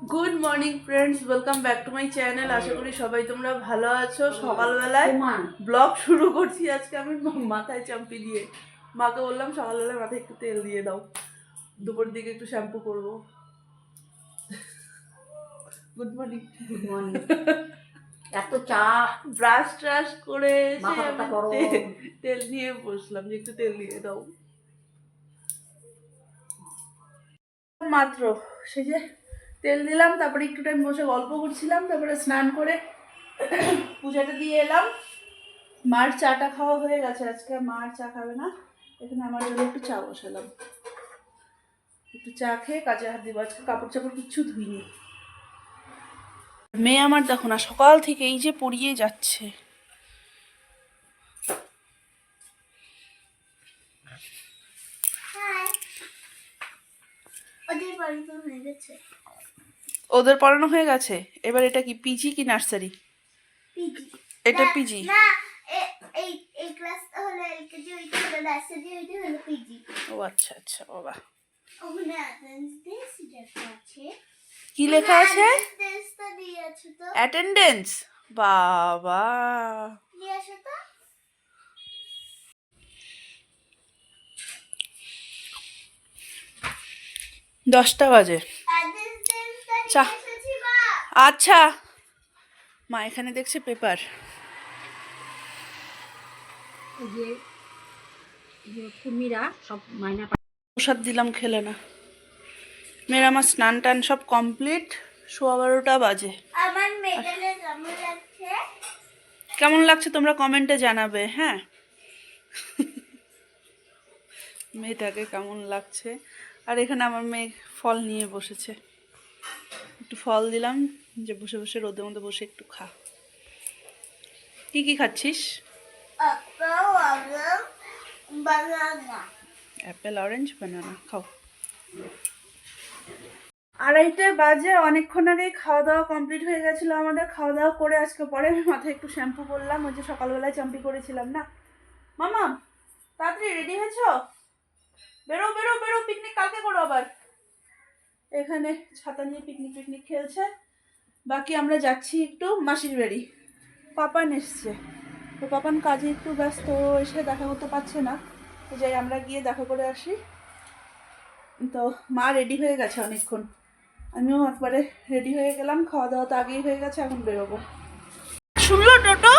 Good morning friends, welcome back to my channel. আশা করি সবাই তোমরা ভালো আছো। সকালবেলায় ব্লগ শুরু করছি আজকে আমি মাথায় চাম্পি দিয়ে। মাকে বললাম সকালবেলায় মাথায় একটু তেল দিয়ে দাও, দুপুরের দিকে একটু শ্যাম্পু করবো। Good morning. Good morning. এত চা ব্রাশ ট্রাশ করে এসে তেল নিয়ে বসলাম যে একটু তেল দিয়ে দাও। মাত্র সেই যে তেল দিলাম, তারপরে একটু টাইম বসে গল্প করছিলাম, তারপরে স্নান করে পূজাটা দিয়ে এলাম। মার চাটা খাওয়া হয়ে গেছে, আজকে মার চা খাবে না, এখানে আমার জন্য একটু চা বসালাম। একটু চা খেয়ে কাজে হাত দিব। আজকে কাপড় চাপড় কিচ্ছু ধুইনি। মেয়ে আমার দেখো না, সকাল থেকে এই যে পড়িয়ে যাচ্ছে। ওদের পড়ানো হয়ে গেছে। এবার এটা কি পিজি কি নার্সারি? এটা পিজি। এই ক্লাসটা হলো এলকেজি, ওইটা হলো নার্সারি, ওইটা হলো পিজি। ও আচ্ছা আচ্ছা বাবা। ওখানে অ্যাটেন্ডেন্স লেখা আছে। কি লেখা আছে? অ্যাটেন্ডেন্সটা দিয়ে আছে তো। অ্যাটেন্ডেন্স? বাবা, দিয়ে আছে তো। 10টা বাজে। অ্যাটেন্ডেন্সটা চা। দিয়ে এসেছি মা। আচ্ছা মা এখানে দেখছে পেপার। কুমিরা সব মাইনা প্রসাদ দিলাম, খেলে না। মেয়ের আমার স্নান টান সব কমপ্লিট। 11:15 বাজে। আমার মেডেলে কেমন লাগছে? কেমন লাগছে তোমরা কমেন্টে জানাবে। হ্যাঁ, মেয়েটাকে কেমন লাগছে। আর এখানে আমার মেয়ে ফল নিয়ে বসেছে, একটু ফল দিলাম যে বসে বসে রোদের মধ্যে বসে একটু খা। কি কি খাচ্ছিস? আপেল, অরেঞ্জ, বানানা। অ্যাপেল, অরেঞ্জ, বানানা খাও। 2:30 বাজে। অনেকক্ষণ আগেই খাওয়া দাওয়া কমপ্লিট হয়ে গেছিলো আমাদের। খাওয়া দাওয়া করে আজকে পরে আমি মাথায় একটু শ্যাম্পু করলাম, ওই যে সকালবেলায় চাম্পি করেছিলাম না। মামা তাড়াতাড়ি রেডি হয়েছো? বেরো বেরো বেরো, পিকনিক কালকে করো আবার। এখানে ছাতা নিয়ে পিকনিক পিকনিক খেলছে। বাকি আমরা যাচ্ছি একটু মাসির বাড়ি। পাপান এসছে, তো পাপান কাজে একটু ব্যস্ত, এসে দেখা করতে পারছে না। তো যাই আমরা গিয়ে দেখা করে আসি। তো মা রেডি হয়ে গেছে অনেকক্ষণ, আমিও একবারে রেডি হয়ে গেলাম। খাওয়া দাওয়া তো আগেই হয়ে গেছে, এখন বেরোবো। শুনলো টোটো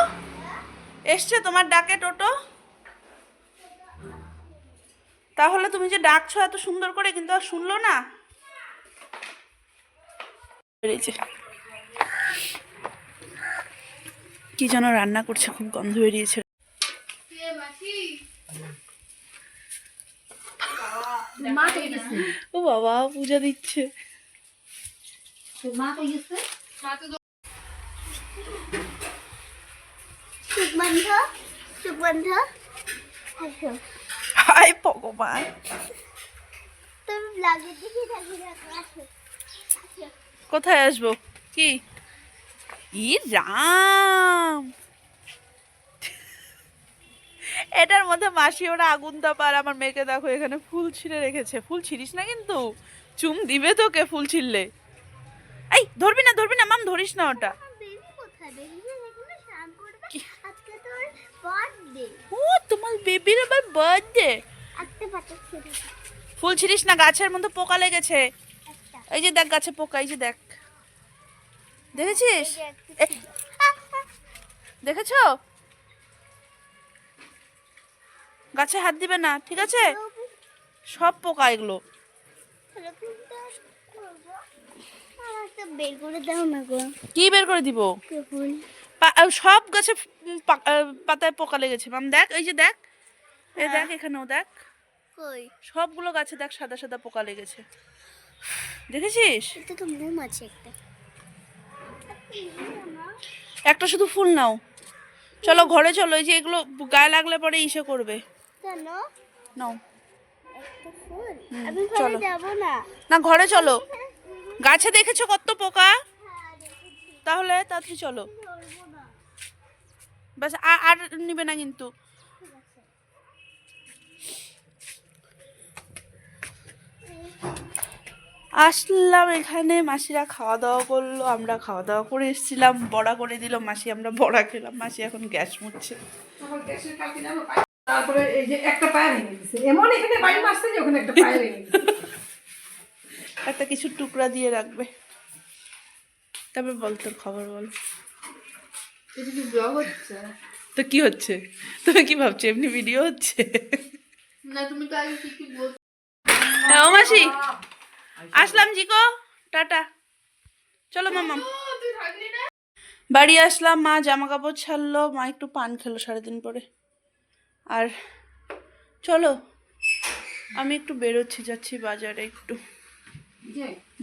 এসছে তোমার ডাকে? টোটো তাহলে তুমি যে ডাকছো এত সুন্দর করে, কিন্তু আর শুনলো না। বেরিয়েছে, কি যেন রান্না করছে, খুব গন্ধ বেরিয়েছে। ও বাবা, পূজা দিচ্ছে। সুগন্ধ, সুগন্ধ। আসো। হাই ভগবান, তুমি ব্লগে দেখে থাকি না, আসো। আসো। কোথায় আসবো? কি ই রাম, এটার মধ্যে মাসি ওরা আগুন তাপার। আমার মেয়েকে দেখো এখানে ফুল ছিঁড়ে রেখেছে। ফুল ছিঁড়িস না কিন্তু, চুম দিবে তোকে ফুল ছিঁড়লে। এই ধরবি না ধরবি না মাম, ধরিস না ওটা। বেবি কোথায়? বেবি এখনো স্নান করবে। আজকে তোর বার্থডে। ও তোমার বেবির আবার বার্থডে। আজকে পাঠাচ্ছি। ফুল ছিঁড়িস না, গাছের মধ্যে পোকা লেগেছে। একটা। এই যে দেখ গাছে পোকা, এই যে দেখ, দেখেছিস? এ, দেখেছো? গাছে হাত দিবে না, ঠিক আছে? সব পোকা এগুলো। বের করে দাও না গো। কি বের করে দিব? ফুল। সব গাছে পাতায় পোকা লেগেছে মাম, দেখ এই যে দেখ, এই দেখ এখানেও দেখ, কই? সবগুলো গাছে দেখ সাদা সাদা পোকা লেগেছে, দেখেছিস? এটা তো মোম আছে একটা। একটা শুধু ফুল নাও, চলো ঘরে চলো। এই যে এগুলো গায়ে লাগলে পরে ইসে করবে। কেন? নাও একটা ফুল। হুম, আমি ঘরে চলো। যাব না। না ঘরে চলো, গাছে দেখেছো কত পোকা? তাহলে তাড়াতাড়ি চলো, ধরবো না। ব্যাস আর নিবে না কিন্তু। আসলাম এখানে, মাসিরা খাওয়া দাওয়া করলো, আমরা খাওয়া দাওয়া করে এসেছিলাম, বড়া করে দিল মাসি, আমরা বড়া খেলাম, মাসি এখন গ্যাস মুছছে। তারপরে এই যে একটা পায়ে ভেঙে দিছে, এমন এখানে বাড়ি মারছে যে ওখানে একটা পায়ে ভেঙে দিছে। একটা কিছু টুকরা দিয়ে রাখবে। তবে বল তোর খবর বল। এটা কি ব্লগ হচ্ছে? তো কি হচ্ছে, তুমি কি ভাবছো এমনি ভিডিও হচ্ছে? না তুমি তো আগে কি বল। হ্যাঁ ও মাসি, আসলাম জিকো, টাটা, চলো মামা। বাড়ি আসলাম, মা জামা কাপড় ছাড়লো, মা একটু পান খেলো 3.5 পরে। আর চলো আমি একটু বেরোচ্ছি, যাচ্ছি বাজারে একটু।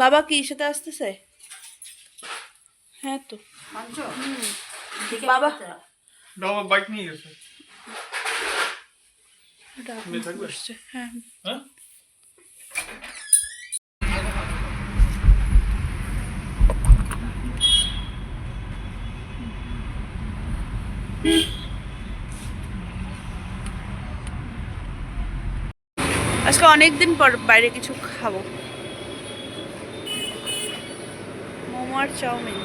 বাবা কি সাথে আসতেছে? হ্যাঁ তো বাবা বাবা বাইক নিয়ে গেছে। বসছে, হ্যাঁ। হ্যাঁ আজকে অনেকদিন পর বাইরে কিছু খাবো, মোমো আর চাউমিন।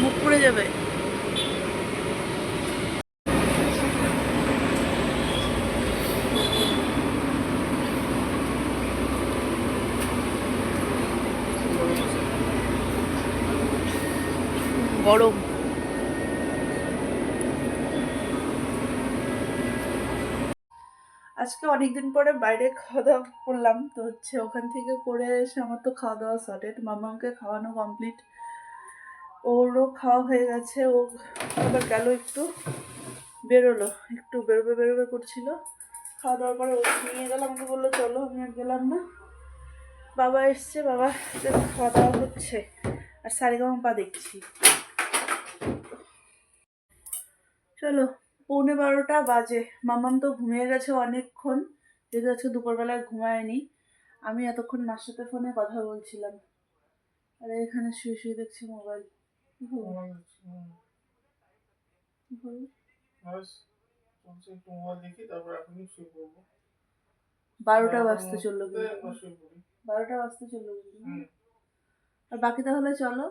মুখ পুড়ে যাবে। গরম। আজকে অনেকদিন পরে বাইরে খাওয়া দাওয়া করলাম, তো হচ্ছে ওখান থেকে করে এসে আমার তো খাওয়া দাওয়া সর্টেড, মামাকে খাওয়ানো কমপ্লিট, ওরও খাওয়া হয়ে গেছে। ও আবার গেল একটু, বেরোলো একটু, বেরোবে করছিল। খাওয়া দাওয়ার পরে ও নিয়ে গেল, আমাকে বললো চলো, আমি আর গেলাম না। বাবা এসছে, বাবা খাওয়া দাওয়া হচ্ছে, আর সারেগামাপা দেখছি। চলো 11:15 বাজে, মামাম তো ঘুমিয়ে গেছে অনেকক্ষণ, যেহেতু আজকে দুপুরবেলায় ঘুমায়নি। আমি এতক্ষণ মার সাথে ফোনে কথা বলছিলাম, আর এখানে শুয়ে শুয়ে দেখছি মোবাইল। একটু মোবাইল দেখি, তারপর এখনই শুয়ে পড়বো। 12টা বাজতে চললো কিন্তু, একবার শুয়ে পড়ি। 12টা বাজতে চললো কিন্তু। আর বাকি তাহলে চলো,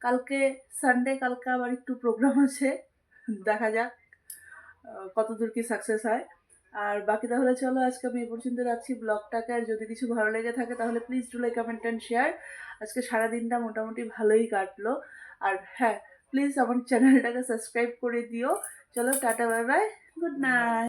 কালকে সানডে, কালকে আবার একটু প্রোগ্রাম আছে, দেখা যাক কতদূর কি সাকসেস হয়। আর বাকি তাহলে চলো আজকে আমি এই পর্যন্ত রাখছি ব্লগটাকে। আর যদি কিছু ভালো লেগে থাকে তাহলে please do like, comment and share. আজকে সারাদিনটা মোটামুটি ভালোই কাটলো। আর হ্যাঁ, প্লিজ আমার চ্যানেলটাকে সাবস্ক্রাইব করে দিও। চলো tata, bye bye, good night.